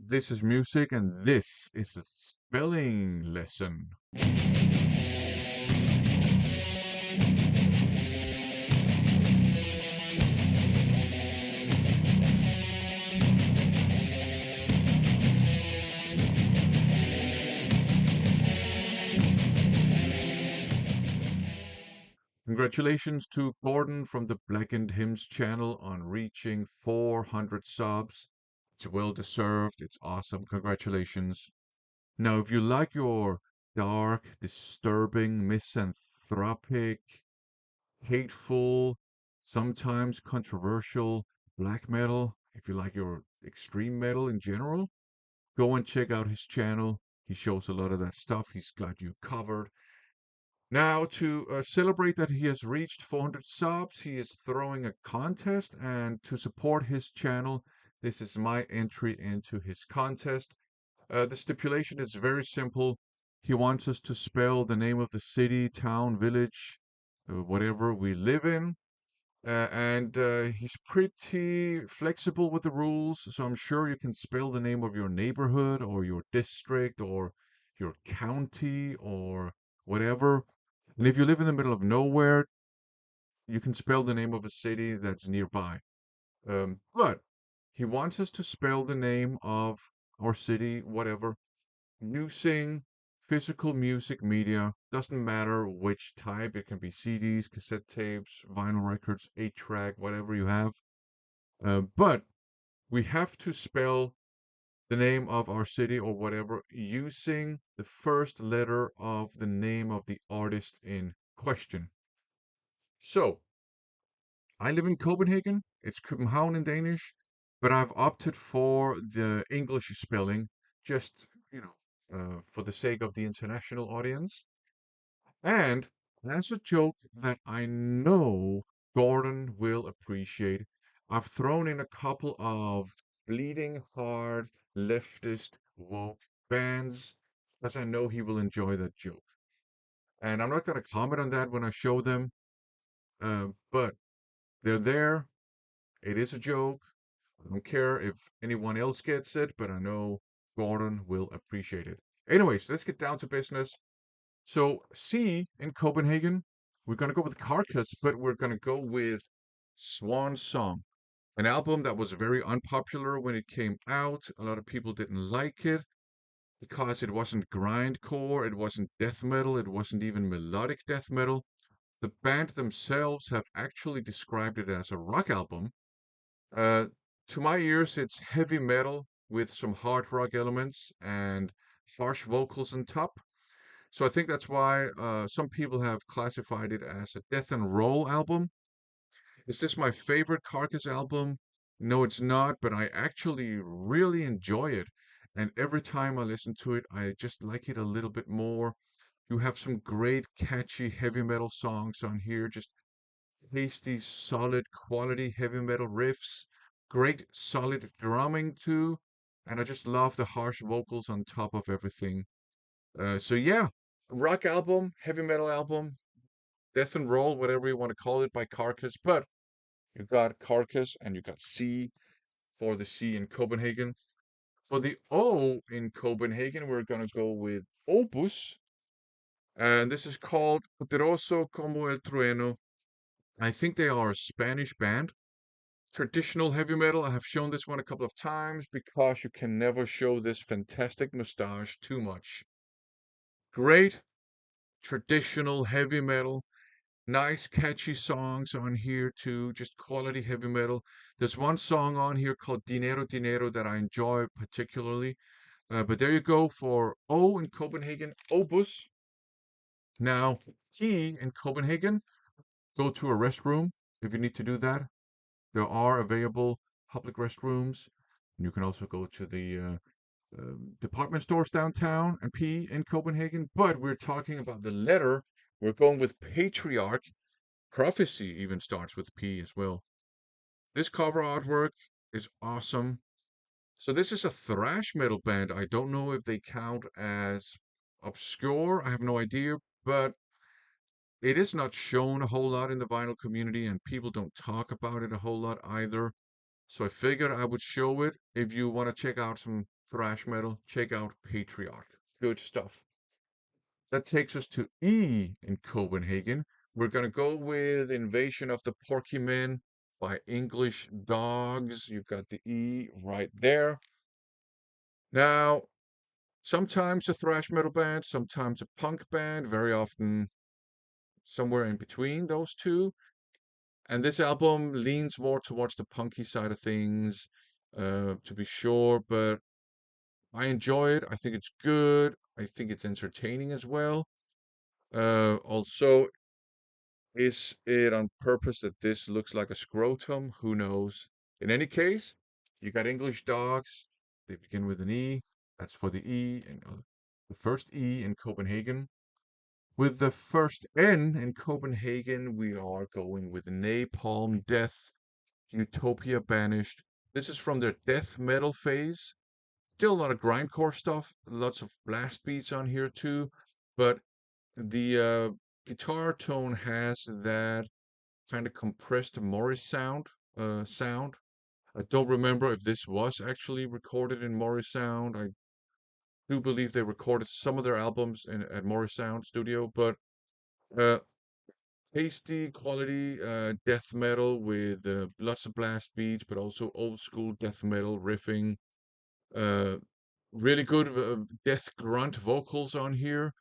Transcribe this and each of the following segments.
This is music, and this is a spelling lesson. Congratulations to Gordon from the Blackened Hymns Channel on reaching 400 subs. It's well deserved. It's awesome. Congratulations. Now, if you like your dark, disturbing, misanthropic, hateful, sometimes controversial black metal, if you like your extreme metal in general, go and check out his channel. He shows a lot of that stuff. He's got you covered. Now, to celebrate that he has reached 400 subs, he is throwing a contest. And to support his channel, this is my entry into his contest. The stipulation is very simple. He wants us to spell the name of the city, town, village, whatever we live in. And he's pretty flexible with the rules, so I'm sure you can spell the name of your neighborhood or your district or your county or whatever. And if you live in the middle of nowhere, you can spell the name of a city that's nearby. But he wants us to spell the name of our city, whatever, using physical music media. Doesn't matter which type. It can be CDs, cassette tapes, vinyl records, 8-track, whatever you have. But we have to spell the name of our city or whatever using the first letter of the name of the artist in question. So, I live in Copenhagen. It's København in Danish, but I've opted for the English spelling just, for the sake of the international audience. And as a joke that I know Gordon will appreciate, I've thrown in a couple of bleeding heart, leftist, woke bands because I know he will enjoy that joke. And I'm not going to comment on that when I show them, but they're there. It is a joke. I don't care if anyone else gets it, but I know Gordon will appreciate it. Anyways, let's get down to business. So C in Copenhagen, we're gonna go with Carcass, but we're gonna go with Swan Song, an album that was very unpopular when it came out. A lot of people didn't like it because it wasn't grindcore, it wasn't death metal, it wasn't even melodic death metal. The band themselves have actually described it as a rock album. Uh, to my ears, it's heavy metal with some hard rock elements and harsh vocals on top. So I think that's why some people have classified it as a death and roll album. Is this my favorite Carcass album? No, it's not, but I actually really enjoy it. And every time I listen to it, I just like it a little bit more. You have some great, catchy heavy metal songs on here, just tasty, solid, quality heavy metal riffs, great, solid drumming too. And I just love the harsh vocals on top of everything. So yeah, rock album, heavy metal album, death and roll, whatever you want to call it, by Carcass. But you've got Carcass and you've got C for the C in Copenhagen. For the O in Copenhagen, we're gonna go with Opus, and this is called Poderoso como el trueno. I think they are a Spanish band. Traditional heavy metal. I have shown this one a couple of times because you can never show this fantastic mustache too much. Great traditional heavy metal. Nice catchy songs on here too, just quality heavy metal. There's one song on here called Dinero Dinero that I enjoy particularly. But there you go for O in Copenhagen, Obus. Now, P in Copenhagen, go to a restroom if you need to do that. There are available public restrooms. You can also go to the department stores downtown and P in Copenhagen. But we're talking about the letter. We're going with Patriarch. Prophecy even starts with P as well. This cover artwork is awesome. So this is a thrash metal band. I don't know if they count as obscure. I have no idea, but it is not shown a whole lot in the vinyl community, and people don't talk about it a whole lot either. So I figured I would show it. If you want to check out some thrash metal, check out Patriarch. Good stuff. That takes us to E in Copenhagen. We're going to go with Invasion of the Porky Men by English Dogs. You've got the E right there. Now, sometimes a thrash metal band, sometimes a punk band, very often somewhere in between those two. And this album leans more towards the punky side of things, to be sure, but I enjoy it. I think it's good. I think it's entertaining as well. Also, is it on purpose that this looks like a scrotum? Who knows? In any case, you got English dogs. They begin with an E. That's for the E and the first E in Copenhagen. With the first N in Copenhagen, we are going with Napalm Death, Utopia Banished. This is from their death metal phase. Still a lot of grindcore stuff, lots of blast beats on here too, but the guitar tone has that kind of compressed Morris sound. I don't remember if this was actually recorded in Morris Sound. I do believe they recorded some of their albums at Morris Sound Studio, but uh, tasty quality death metal with lots of blast beats, but also old school death metal riffing. Uh, really good death grunt vocals on here.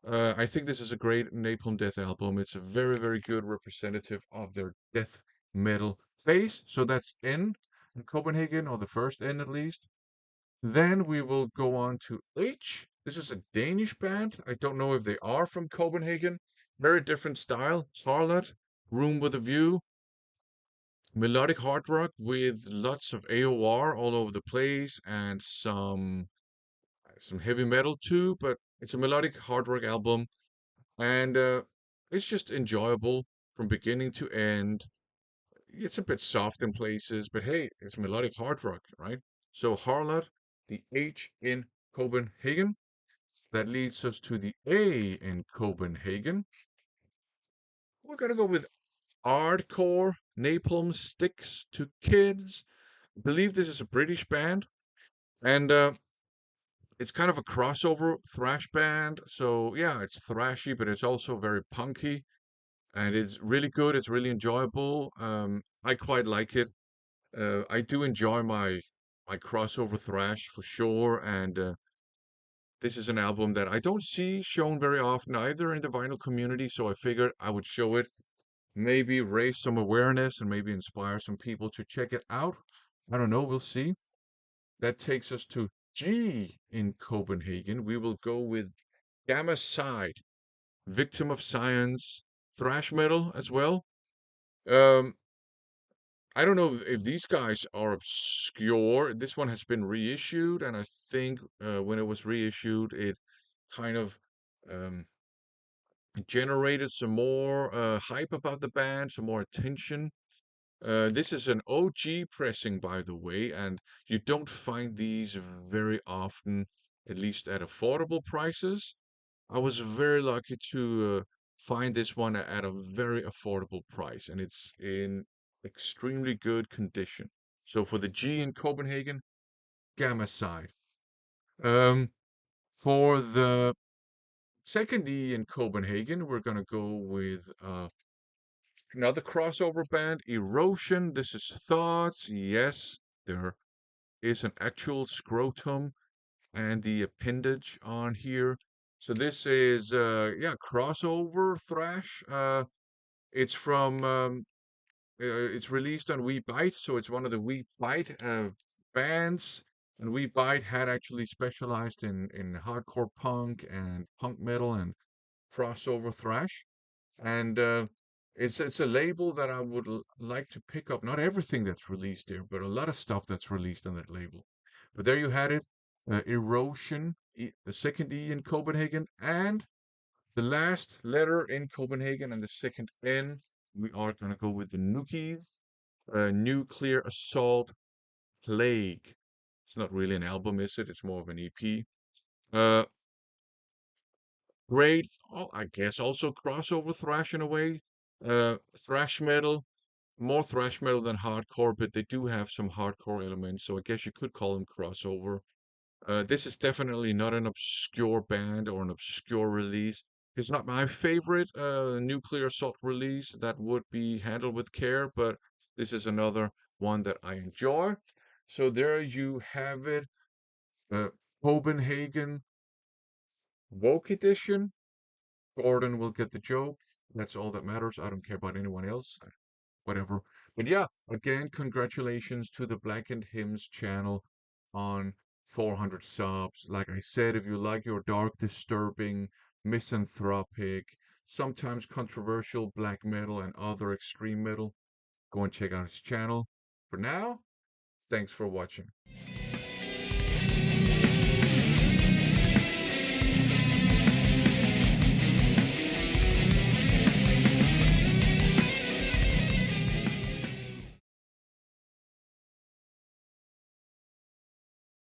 I think this is a great Napalm Death album. It's a very, very good representative of their death metal phase. So that's N in Copenhagen, or the first N at least. Then we will go on to H. This is a Danish band. I don't know if they are from Copenhagen. Very different style. Harlot, Room with a View, melodic hard rock with lots of AOR all over the place and some heavy metal too, but it's a melodic hard rock album, and it's just enjoyable from beginning to end. It's a bit soft in places, but hey, it's melodic hard rock, right? So Harlot, the H in Copenhagen. That leads us to the A in Copenhagen. We're gonna go with Hardcore Napalm Sticks to Kids. I believe this is a British band, and it's kind of a crossover thrash band. So yeah, it's thrashy, but it's also very punky, and it's really good. It's really enjoyable. I quite like it. I do enjoy my crossover thrash for sure, and this is an album that I don't see shown very often either in the vinyl community. So I figured I would show it, maybe raise some awareness, and maybe inspire some people to check it out. I don't know. We'll see. That takes us to G in Copenhagen. We will go with Gamma Side, Victim of Science, thrash metal as well. Um, I don't know if these guys are obscure. This one has been reissued, and I think when it was reissued, it kind of um, generated some more hype about the band, some more attention. This is an OG pressing, by the way, and you don't find these very often, at least at affordable prices. I was very lucky to find this one at a very affordable price, and it's in extremely good condition. So for the G in Copenhagen, Gamma side. Um, for the second E in Copenhagen, we're gonna go with another crossover band, Erosion. This is Thoughts. Yes, there is an actual scrotum and the appendage on here. So this is yeah, crossover thrash. It's from it's released on We Bite, so it's one of the We Bite bands. And We Bite had actually specialized in hardcore punk and punk metal and crossover thrash. And it's a label that I would like to pick up. Not everything that's released there, but a lot of stuff that's released on that label. But there you had it. Erosion, the second E in Copenhagen, and the last letter in Copenhagen and the second N. We are going to go with the Nookies, Nuclear Assault Plague. It's not really an album, is it? It's more of an EP. Uh, Great, I guess also crossover thrash in a way. Thrash metal. more thrash metal than hardcore, but they do have some hardcore elements, so I guess you could call them crossover. This is definitely not an obscure band or an obscure release. It's not my favorite Nuclear Assault release that would be handled with care, but this is another one that I enjoy. So there you have it. Uh, Copenhagen Woke Edition. Gordon will get the joke. That's all that matters. I don't care about anyone else. Whatever. But yeah, again, congratulations to the Blackened Hymns channel on 400 subs. Like I said, if you like your dark, disturbing, misanthropic, sometimes controversial black metal and other extreme metal, go and check out his channel. For now, thanks for watching.